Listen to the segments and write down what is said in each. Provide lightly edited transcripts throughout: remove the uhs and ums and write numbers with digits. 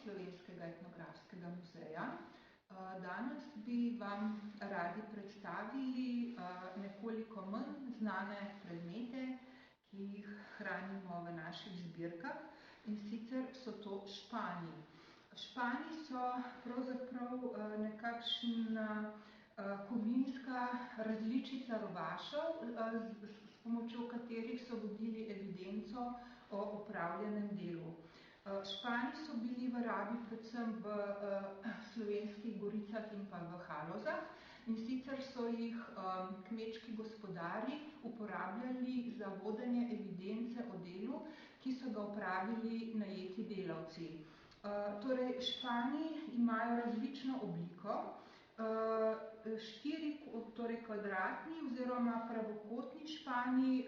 Slovenskega etnografskega muzeja. Danes bi vam radi predstavili nekoliko manj znane predmete, ki jih hranimo v naših zbirkah, in sicer so to špani. Špani so pravzaprav nekakšna kovinska različica robašev, s pomočjo katerih so vodili evidenco o opravljenem delu. Špani so bili v rabi predvsem v Slovenskih goricah in pa v Halozah, in sicer so jih kmečki gospodarji uporabljali za vodenje evidence o delu, ki so ga opravili najeti delavci. Torej, špani imajo različno obliko. Torej kvadratni oziroma pravokotni špani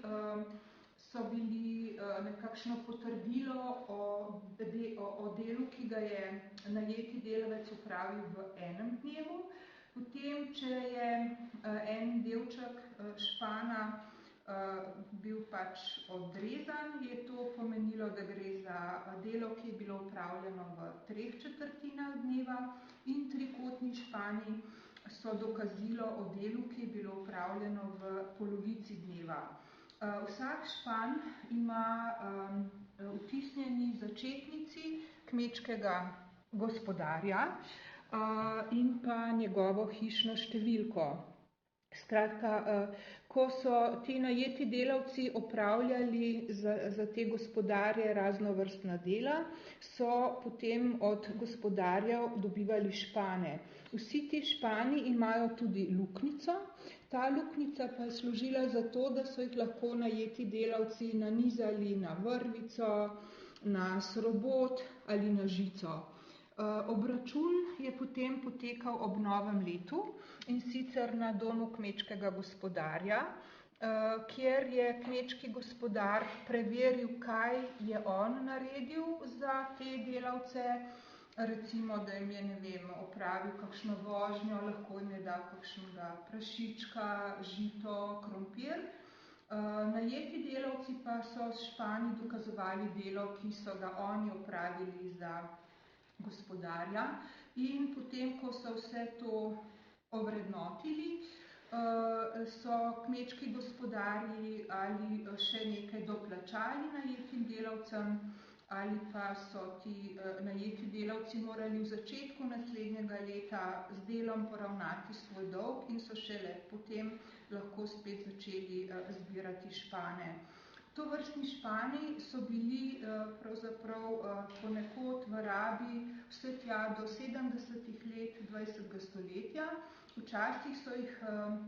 so bili nekakšno potrdilo o delu, ki ga je najeti delavec opravil v enem dnevu. Potem, če je en delček špana bil pač odrezan, je to pomenilo, da gre za delo, ki je bilo opravljeno v 3/4 dneva, in trikotni špani so dokazilo o delu, ki je bilo opravljeno v polovici dneva. Vsak špan ima vtisnjeni začetnici kmečkega gospodarja in pa njegovo hišno številko. Skratka, ko so ti najeti delavci opravljali za te gospodarje raznovrstna dela, so potem od gospodarjev dobivali špane. Vsi ti špani imajo tudi luknjico. Ta luknjica pa je služila za to, da so jih lahko najeti delavci nanizali na vrvico, na srobot ali na žico. Obračun je potem potekal ob novem letu, in sicer na domu kmečkega gospodarja, kjer je kmečki gospodar preveril, kaj je on naredil za te delavce. Recimo, da jim je, ne vem, opravil kakšno vožnjo, lahko jim je dal kakšnega prašička, žito, krompir. Najeti delavci pa so s špani dokazovali delo, ki so ga oni opravili za gospodarja, in potem, ko so vse to ovrednotili, so kmečki gospodarji ali še nekaj doplačali najetim delavcem, ali pa so ti najeti delavci morali v začetku naslednjega leta z delom poravnati svoj dolg in so šele potem lahko spet začeli zbirati špane. Tovrstni špani so bili pravzaprav ponekod v rabi vse tja do 70. let 20. stoletja. Včasih so jih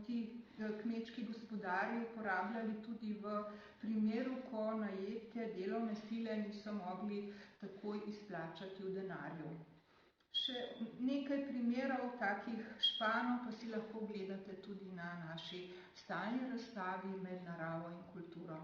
ti kmečki gospodarji uporabljali tudi v primeru, ko najete delovne sile niso mogli takoj izplačati v denarju. Še nekaj primerov takih španov pa si lahko gledate tudi na naši stalni razstavi Med naravo in kulturo.